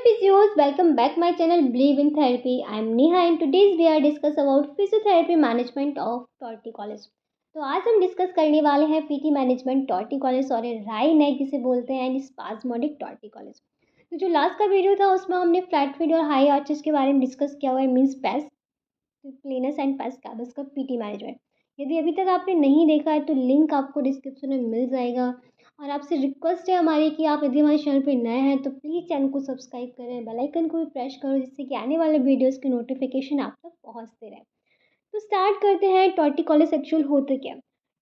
physios, welcome back my channel Believe in Therapy. I am Neha and today's we are discuss about physiotherapy management of torticollis. तो आज हम discuss करने वाले हैं PT management टॉर्टी college और राई नेक जिसे बोलते हैं एंड स्पाज्मोडिक टॉर्टी कॉलेज। तो जो लास्ट का वीडियो था उसमें हमने फ्लैट फीट और हाई आर्चेस के बारे में डिस्कस किया हुआ है, means pes planus and pes cavus का पीटी मैनेजमेंट। यदि अभी तक आपने नहीं देखा है तो लिंक आपको डिस्क्रिप्शन में मिल जाएगा। और आपसे रिक्वेस्ट है हमारी कि आप यदि हमारे चैनल पे नए हैं तो प्लीज़ चैनल को सब्सक्राइब करें, बेल आइकन को भी प्रेस करो जिससे कि आने वाले वीडियोस की नोटिफिकेशन आप तक पहुंचते रहे। तो स्टार्ट करते हैं टॉर्टिकोलिस एक्चुअल होता क्या।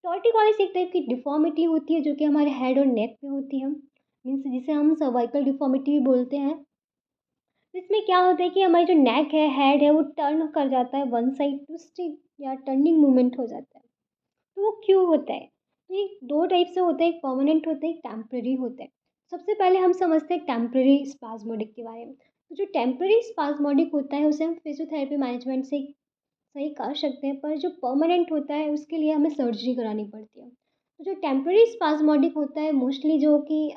टॉर्टिकोलिस एक टाइप की डिफॉर्मिटी होती है जो कि हमारे हेड और नेक पे होती है, मीन्स जिसे हम सर्वाइकल डिफॉर्मिटी भी बोलते हैं। तो इसमें क्या होता है कि हमारी जो नेक है, हेड है, वो टर्न कर जाता है वन साइड, ट्विस्ट या टर्निंग मूवमेंट हो जाता है। तो वो क्यों होता है? तो ये दो टाइप से होता है, एक परमानेंट होता है, एक टेम्पररी होता है। सबसे पहले हम समझते हैं टेम्पररी स्पाज्मोडिक के बारे में। तो जो टेम्पररी स्पाज्मोडिक होता है उसे हम फिजियोथेरेपी मैनेजमेंट से सही कर सकते हैं, पर जो परमानेंट होता है उसके लिए हमें सर्जरी करानी पड़ती है। तो जो टेम्पररी स्पाज्मोडिक होता है मोस्टली जो कि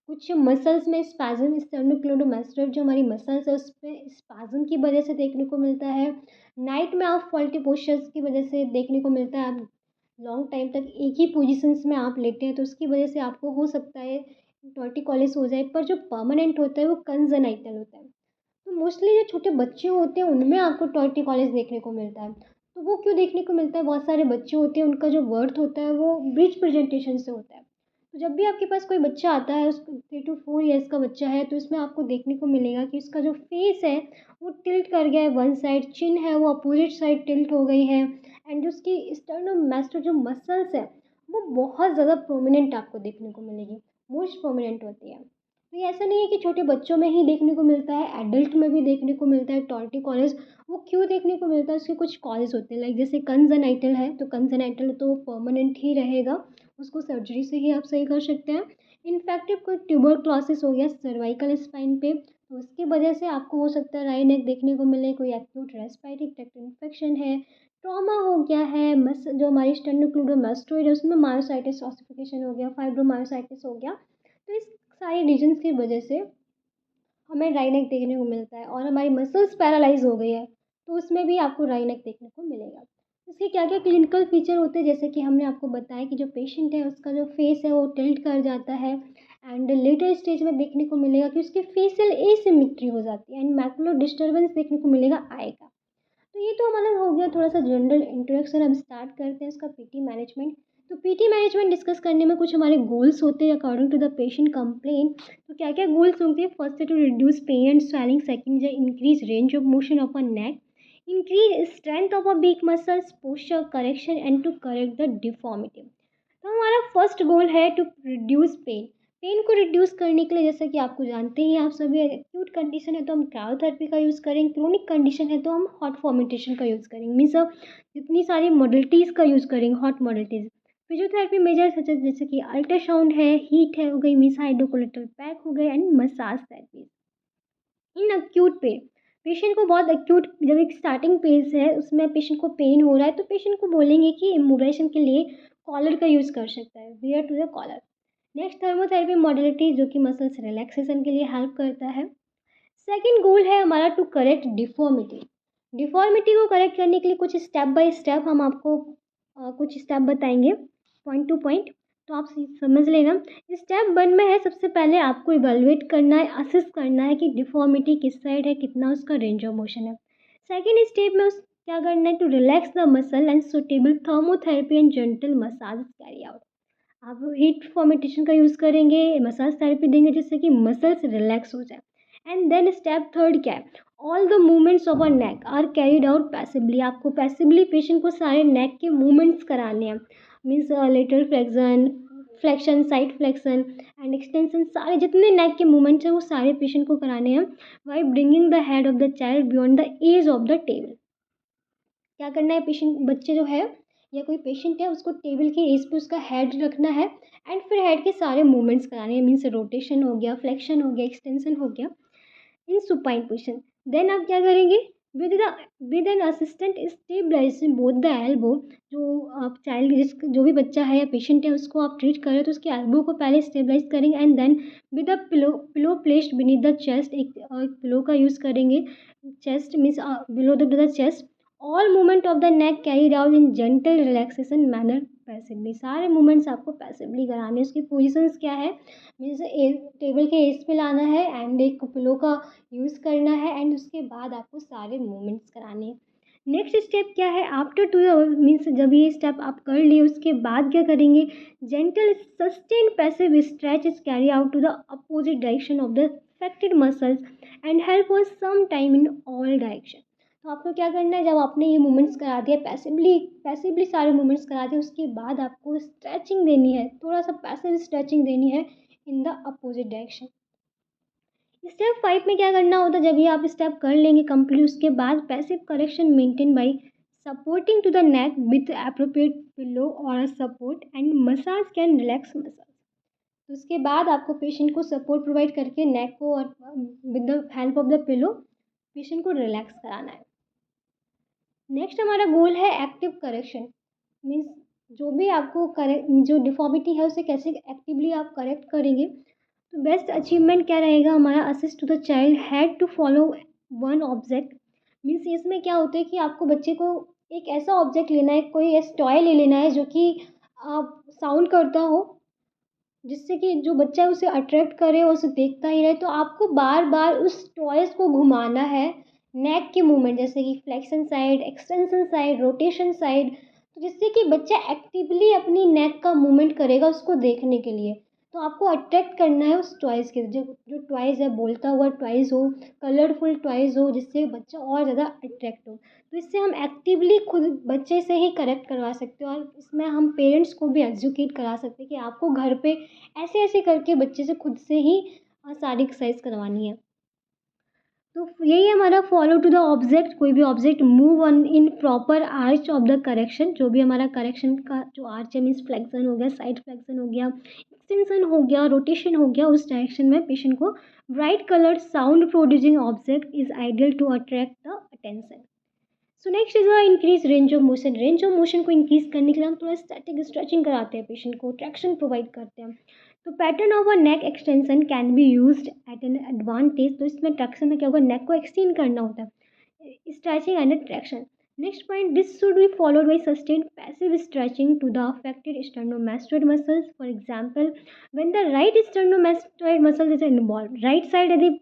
कुछ मसल्स में स्पैज़म, स्टर्नोक्लेडोमास्टोइड जो हमारी मसल्स है उस पे स्पैज़म की वजह से देखने को मिलता है। नाइट में आप फॉल्टी पोस्चर्स की वजह से देखने को मिलता है। आप लॉन्ग टाइम तक एक ही पोजीशंस में आप लेटे हैं तो उसकी वजह से आपको हो सकता है टॉर्टिकोलिस हो जाए। पर जो परमानेंट होता है वो कंजेनाइटल होता है। तो मोस्टली जो छोटे बच्चे होते हैं उनमें आपको टॉर्टिकोलिस देखने को मिलता है। तो वो क्यों देखने को मिलता है? बहुत सारे बच्चे होते हैं उनका जो बर्थ होता है वो ब्रिज प्रेजेंटेशन से होता है। तो जब भी आपके पास कोई बच्चा आता है, उसको 3 to 4 ईयर्स का बच्चा है, तो इसमें आपको देखने को मिलेगा कि उसका जो फेस है वो टिल्ट कर गया है वन साइड, चिन है वो अपोजिट साइड टिल्ट हो गई है एंड जो उसकी स्टर्नोमास्टो जो मसल्स है वो बहुत ज़्यादा प्रोमिनेंट आपको देखने को मिलेगी, मोस्ट प्रोमिनेंट होती है। तो ये ऐसा नहीं है कि छोटे बच्चों में ही देखने को मिलता है, एडल्ट में भी देखने को मिलता है टॉर्टिकोलिस। वो क्यों देखने को मिलता है? उसके कुछ कॉजेज़ होते हैं, लाइक जैसे कंजेनाइटल है तो कंजेनाइटल तो परमानेंट ही रहेगा, उसको सर्जरी से ही आप सही कर सकते हैं। इन्फेक्टिव कोई ट्यूबरक्लोसिस हो गया सर्वाइकल स्पाइन पे तो उसकी वजह से आपको हो सकता है राई नेक देखने को मिले। कोई एक्यूट रेस्पिरेटरी ट्रैक्ट इन्फेक्शन है, ट्रॉमा हो गया है, मस जो हमारी स्टेनोक्लेडोमास्टोइड है उसमें मायोसाइटिस ऑसिफिकेशन हो गया, फाइब्रोमायोसाइटिस हो गया। तो इस सारी रीजन्स की वजह से हमें राई नेक देखने को मिलता है। और हमारी मसल्स पैरालाइज हो गई है तो उसमें भी आपको राई नेक देखने को मिलेगा। इसके क्या क्या क्लिनिकल फीचर होते हैं, जैसे कि हमने आपको बताया कि जो पेशेंट है उसका जो फेस है वो टिल्ट कर जाता है एंड लेटर स्टेज में देखने को मिलेगा कि उसके फेशियल एसिमेट्री हो जाती है एंड मैकुलर डिस्टर्बेंस देखने को मिलेगा आई का। तो ये तो हमारा हो गया थोड़ा सा जनरल इंट्रोडक्शन। अब स्टार्ट करते हैं इसका पीटी मैनेजमेंट। तो पीटी मैनेजमेंट डिस्कस करने में कुछ हमारे गोल्स होते हैं according to the patient complain. तो क्या क्या गोल्स होंगे? फर्स्ट है to reduce pain and swelling, second है increase range of motion of a neck, increase strength of a weak muscles, posture correction and to correct the deformity. तो हमारा first goal है to reduce pain. Pain को reduce करने के लिए जैसा कि आपको जानते ही आप सभी, एक्यूट कंडीशन है तो हम क्रायोथेरेपी का यूज़ करेंगे, क्रोनिक कंडीशन है तो हम हॉट फॉर्मेंटेशन का यूज़ करेंगे, मीन्स अब जितनी सारी मॉडलिटीज़ का यूज़ करेंगे हॉट मॉडलिटीज़। फिजियोथेरेपी मेजर सच जैसे कि अल्ट्रासाउंड है, हीट है हो गई, मीन्स हाइड्रोकोलेट्रल पैक हो गए and massage therapy. In acute pain, patient को बहुत एक्यूट जब एक स्टार्टिंग फेज है उसमें पेशेंट को पेन हो रहा है तो पेशेंट को बोलेंगे कि इमोबिलाइजेशन के लिए कॉलर का यूज़ कर सकता है, wear to the collar. Next thermotherapy modality जो कि मसल्स रिलैक्सेशन के लिए हेल्प करता है। सेकंड गोल है हमारा टू करेक्ट डिफॉर्मिटी। डिफॉर्मिटी को करेक्ट करने के लिए कुछ स्टेप बाय स्टेप हम आपको कुछ स्टेप बताएंगे पॉइंट टू पॉइंट, तो आप समझ लेना। स्टेप 1 में है सबसे पहले आपको इवेलुएट करना है, असेस करना है कि डिफॉर्मिटी किस साइड है, कितना उसका रेंज ऑफ मोशन है। सेकेंड स्टेप में उस क्या करना है, to relax the muscle and suitable thermotherapy and gentle massage carry out. आप हीट फॉर्मेटेशन का यूज़ करेंगे, मसाज थेरेपी देंगे जिससे कि मसल्स रिलैक्स हो जाए। एंड देन स्टेप थर्ड क्या है, all the movements of a neck are carried out passively. आपको पैसिवली पेशेंट को सारे नेक के मूवमेंट्स कराने हैं, means lateral flexion, flexion, side flexion and extension, सारे जितने नेक के मूवमेंट्स हैं वो सारे पेशेंट को कराने हैं by bringing the head of the child beyond the edge of the table. क्या करना है, पेशेंट बच्चे जो है या कोई पेशेंट है उसको टेबल के एज पे उसका हेड रखना है एंड फिर हेड के सारे मूवमेंट्स कराने हैं, मीन्स रोटेशन हो गया, फ्लेक्शन हो गया, एक्सटेंशन हो गया इन सुपाइन पोजिशन। देन आप क्या करेंगे, with the with an assistant stabilising both the elbow. जो आप चाइल्ड जिस जो भी बच्चा है या पेशेंट है उसको आप ट्रीट कर रहे हो तो उसके एल्बो को पहले स्टेबलाइज करेंगे and then with a pillow placed beneath the chest, एक पिलो का यूज़ करेंगे। Chest means below the chest. All movement of the neck carried out in gentle relaxation manner passively. सारे मूवमेंट्स आपको passively कराने हैं। उसकी positions क्या है, मीन्स टेबल के एज पे लाना है एंड एक पिलो का यूज़ करना है एंड उसके बाद आपको सारे मूवमेंट्स कराने हैं। नेक्स्ट स्टेप क्या है, आफ्टर टू मीन्स जब ये स्टेप आप कर लिए उसके बाद क्या करेंगे, gentle sustain passive stretch is carry out to the opposite direction of the affected muscles and help for some time in all direction. तो आपको क्या करना है, जब आपने ये मूवमेंट्स करा दिया पैसिवली पैसिवली सारे मूवमेंट्स करा दिए उसके बाद आपको स्ट्रेचिंग देनी है, थोड़ा सा पैसिव स्ट्रेचिंग देनी है in the opposite direction. Step 5 में क्या करना होता है, जब ये आप स्टेप कर लेंगे कंप्लीट उसके बाद passive correction maintain by supporting to the neck with appropriate pillow और support and massage can relax massage. तो उसके बाद आपको पेशेंट को सपोर्ट प्रोवाइड करके नेक को और with the help of the pillow patient को रिलैक्स कराना है। नेक्स्ट हमारा गोल है एक्टिव करेक्शन, मीन्स जो भी आपको करेक्ट जो डिफॉर्मिटी है उसे कैसे एक्टिवली आप करेक्ट करेंगे। तो बेस्ट अचीवमेंट क्या रहेगा हमारा, assist to the child had to follow one object. Means इसमें क्या होता है कि आपको बच्चे को एक ऐसा ऑब्जेक्ट लेना है, कोई ऐसा टॉय ले लेना है जो कि आप साउंड करता हो, जिससे कि जो बच्चा है उसे अट्रैक्ट करे और उसे देखता ही रहे। तो आपको बार बार उस टॉयज़ को घुमाना है नेक के मूवमेंट, जैसे कि flexion side, extension side, rotation side, तो जिससे कि बच्चा एक्टिवली अपनी नेक का मूवमेंट करेगा उसको देखने के लिए। तो आपको अट्रैक्ट करना है उस टॉयज़ के, जो जो टॉयज़ है बोलता हुआ टॉयज़ हो, कलरफुल टॉयज़ हो, जिससे बच्चा और ज़्यादा अट्रैक्ट हो। तो इससे हम एक्टिवली खुद बच्चे से ही करेक्ट करवा सकते हैं और इसमें हम पेरेंट्स को भी एजुकेट करा सकते हैं कि आपको घर पे ऐसे ऐसे करके बच्चे से खुद से ही सारी एक्सरसाइज करवानी है। तो यही हमारा फॉलो टू द ऑब्जेक्ट, कोई भी object move on in proper arch of the correction. जो भी हमारा करेक्शन का जो आर्च है, मीन्स फ्लेक्शन हो गया, साइड फ्लेक्शन हो गया, एक्सटेंशन हो गया, रोटेशन हो गया, उस डायरेक्शन में पेशेंट को bright colour sound producing object is ideal to attract the attention. So next is increase range of motion. Range of motion को इंक्रीज करने के लिए हम थोड़ा स्टैटिक स्ट्रेचिंग कराते हैं, पेशेंट को ट्रैक्शन प्रोवाइड करते हैं। तो pattern of a neck extension can be used eight an advantage. तो इसमें ट्रैक्शन में क्या होगा, नेक को एक्सटेंड करना होता है, stretching and traction. Next point, this should be followed by sustain passive stretching to the affected sternomastoid muscles. For example, when the right sternomastoid muscle is involve, right side यदि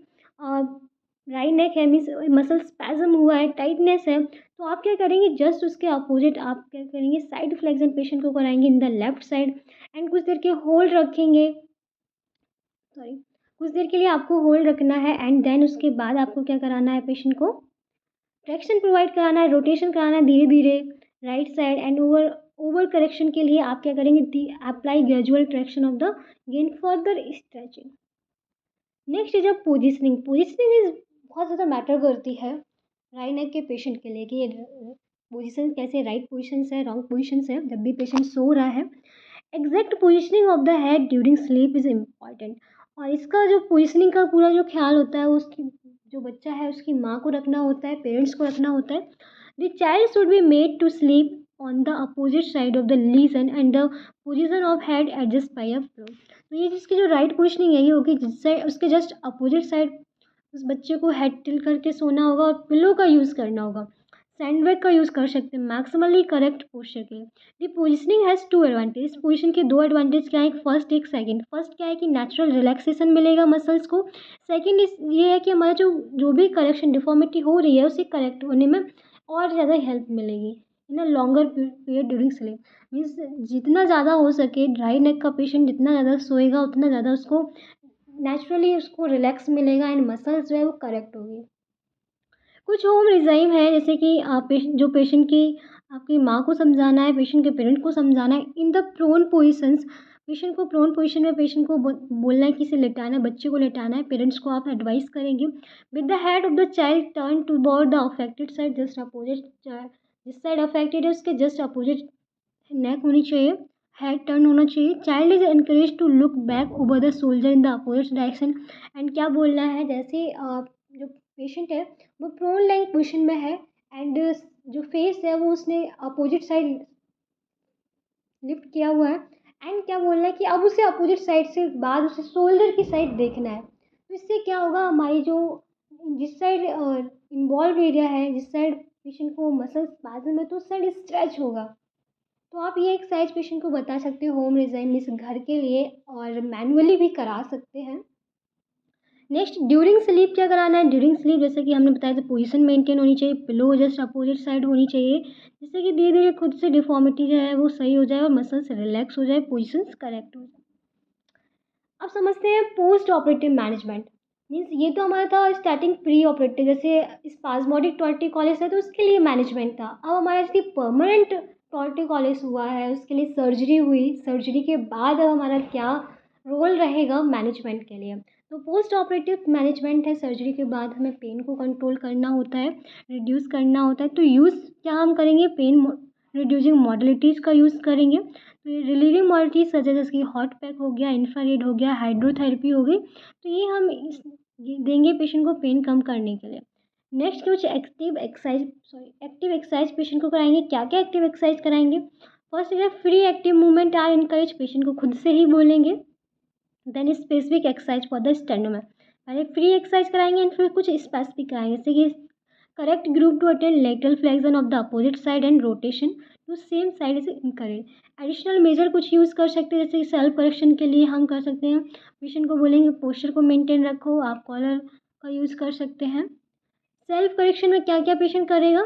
right neck है, means muscle spasm हुआ है, tightness है, तो आप क्या करेंगे, just उसके अपोजिट आप क्या करेंगे, साइड फ्लेक्शन पेशेंट को कराएंगे in the left side and कुछ देर के होल्ड रखेंगे, सॉरी कुछ देर के लिए आपको होल्ड रखना है एंड देन उसके बाद आपको क्या कराना है, पेशेंट को ट्रैक्शन प्रोवाइड कराना है, रोटेशन कराना है धीरे धीरे right side and over over correction के लिए आप क्या करेंगे, apply gradual traction of the gain further stretching. Next is a positioning. Positioning is बहुत ज़्यादा मैटर करती है राइट नेक के पेशेंट के लिए, कि ये पोजिशन कैसे, राइट पोजिशन है, रॉन्ग पोजिशन है, जब भी पेशेंट सो रहा है। Exact positioning of the head during sleep is important. और इसका जो पोजिशनिंग का पूरा जो ख्याल होता है उसकी जो बच्चा है उसकी माँ को रखना होता है, पेरेंट्स को रखना होता है। The child should be made to sleep on the opposite side of the lesion and the position of head adjust by a flow. तो ये जिसकी जो राइट पोजिशनिंग यही होगी, जिससे उसके जस्ट अपोजिट साइड उस बच्चे को हेड टिल करके सोना होगा और पिलो का यूज़ करना होगा, सैंडबैग का यूज़ कर सकते हैं मैक्सिमली करेक्ट पोस्चर के लिए। दी पोजिशनिंग हैज़ टू एडवांटेज। इस पोजिशन के दो एडवांटेज क्या है, फर्स्ट एक सेकंड। फर्स्ट क्या है कि नेचुरल रिलैक्सेशन मिलेगा मसल्स को। सेकंड इस ये है कि हमारा जो भी करेक्शन डिफॉर्मिटी हो रही है उसे करेक्ट होने में और ज़्यादा हेल्प मिलेगी in a longer period during sleep. Means जितना ज़्यादा हो सके ड्राई नेक का पेशेंट जितना ज़्यादा सोएगा उतना ज़्यादा उसको नेचुरली उसको रिलैक्स मिलेगा एंड मसल्स जो है वो करेक्ट होगी। कुछ होम रिज़ाइम है, जैसे कि जो पेशेंट की आपकी माँ को समझाना है, पेशेंट के पेरेंट को समझाना है in the prone positions. Patient को प्रोन पोजीशन में पेशेंट को बोलना है कि इसे लेटाना है, बच्चे को लेटाना है, पेरेंट्स को आप एडवाइस करेंगे। With the head of the child turn towards the affected side, just opposite, जिस साइड अफेक्टेड है उसके जस्ट अपोजिट नेक होनी चाहिए, हेड टर्न होना चाहिए। Child is encourage to look back over the shoulder in the opposite direction. And क्या बोलना है, जैसे जो पेशेंट है वो प्रोन लाइक पोजिशन में है एंड जो फेस है वो उसने अपोजिट साइड लिफ्ट किया हुआ है एंड क्या बोलना है कि अब उसे अपोजिट साइड से बाद उसे शोल्डर की साइड देखना है। तो इससे क्या होगा, हमारी जो जिस साइड इन्वॉल्व एरिया है, जिस साइड पेशेंट को मसल्स स्पैज़म है तो उस साइड स्ट्रेच होगा। तो आप ये एक्सरसाइज पेशेंट को बता सकते हो होम रिजाइन में घर के लिए और मैनुअली भी करा सकते हैं। नेक्स्ट ड्यूरिंग स्लीप क्या कराना है। ड्यूरिंग स्लीप जैसे कि हमने बताया था पोजीशन मेंटेन होनी चाहिए, पिलो जस्ट अपोजिट साइड होनी चाहिए, जिससे कि धीरे धीरे खुद से डिफॉर्मिटी जो है वो सही हो जाए और मसल्स रिलैक्स हो जाए, पोजीशंस करेक्ट हो जाए। अब समझते हैं पोस्ट ऑपरेटिव मैनेजमेंट। मीन्स ये तो हमारा था स्टार्टिंग प्री ऑपरेटिव, जैसे स्पाज्मोडिक टॉर्टिकोलिस है तो उसके लिए मैनेजमेंट था। अब हमारा यदि परमानेंट टॉर्टिकोलिस हुआ है उसके लिए सर्जरी हुई, सर्जरी के बाद अब हमारा क्या रोल रहेगा मैनेजमेंट के लिए। तो पोस्ट ऑपरेटिव मैनेजमेंट है, सर्जरी के बाद हमें पेन को कंट्रोल करना होता है, रिड्यूस करना होता है। तो यूज़ क्या हम करेंगे, पेन रिड्यूसिंग मॉडलिटीज़ का यूज़ करेंगे। तो ये रिलीविंग मॉडलिटीज सच जैसे कि हॉट पैक हो गया, इंफ्रारेड हो गया, हाइड्रोथेरेपी हो गई, तो ये हम देंगे पेशेंट को पेन कम करने के लिए। नेक्स्ट कुछ एक्टिव एक्सरसाइज पेशेंट को कराएंगे। क्या क्या एक्टिव एक्सरसाइज कराएंगे। फर्स्ट है free active movement are encourage, patient को खुद से ही बोलेंगे। Then specific exercise for the sternomastoid, पहले फ्री एक्सरसाइज कराएंगे एंड फिर कुछ स्पेसिफिक कराएंगे, जैसे कि correct group to attend lateral flexion of the opposite side and rotation to same side is encourage. Additional measure कुछ यूज़ कर सकते हैं, जैसे सेल्फ करेक्शन के लिए हम कर सकते हैं, पेशेंट को बोलेंगे पोस्चर को मेंटेन रखो, आप कॉलर का यूज़ कर सकते हैं। सेल्फ करेक्शन में क्या क्या पेशेंट करेगा,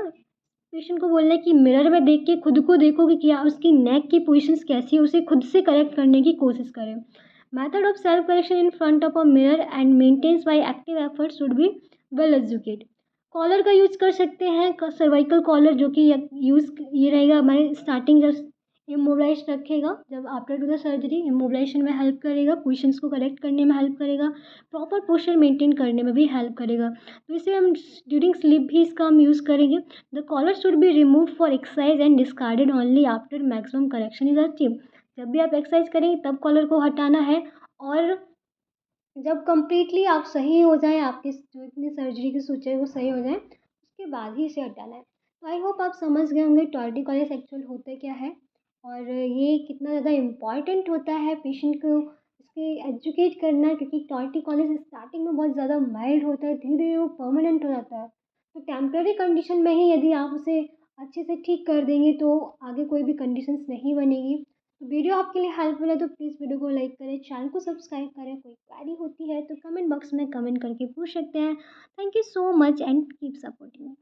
पेशेंट को बोलना है कि मिरर में देख के खुद को देखो कि क्या उसकी नेक की पोजीशंस कैसी है, उसे खुद से करेक्ट करने की कोशिश करें। Method of self correction in front of a mirror and maintenance by active effort should be well educate. Collar का यूज कर सकते हैं, सर्वाइकल कॉलर, जो कि यूज़ ये रहेगा हमारे स्टार्टिंग जब इमोबलाइज रखेगा, जब after two the surgery immobilisation में हेल्प करेगा, पोजिशंस को करेक्ट करने में हेल्प करेगा, प्रॉपर पोस्चर मेंटेन करने में भी हेल्प करेगा। तो इसे हम ड्यूरिंग स्लीप भी इसका हम यूज़ करेंगे। The collar should be remove for exercise and discarded only after maximum correction is achieve. जब भी आप एक्सरसाइज करेंगे तब कॉलर को हटाना है, और जब कंप्लीटली आप सही हो जाएँ, आपकी जो इतनी सर्जरी की सूचना है वो सही हो जाए, उसके बाद ही इसे हटाना है। तो आई होप आप समझ गए होंगे टॉर्टिकोलिस एक्चुअल होता क्या है और ये कितना ज़्यादा इम्पॉर्टेंट होता है पेशेंट को इसके एजुकेट करना, क्योंकि टॉर्टिकोलिस स्टार्टिंग में बहुत ज़्यादा माइल्ड होता है, धीरे धीरे वो परमानेंट हो जाता है। तो टेम्परेरी कंडीशन में ही यदि आप उसे अच्छे से ठीक कर देंगे तो आगे कोई भी कंडीशंस नहीं बनेगी। वीडियो आपके लिए हेल्पफुल है तो प्लीज़ वीडियो को लाइक करें, चैनल को सब्सक्राइब करें। कोई क्वेरी होती है तो कमेंट बॉक्स में कमेंट करके पूछ सकते हैं। Thank you so much and keep supporting.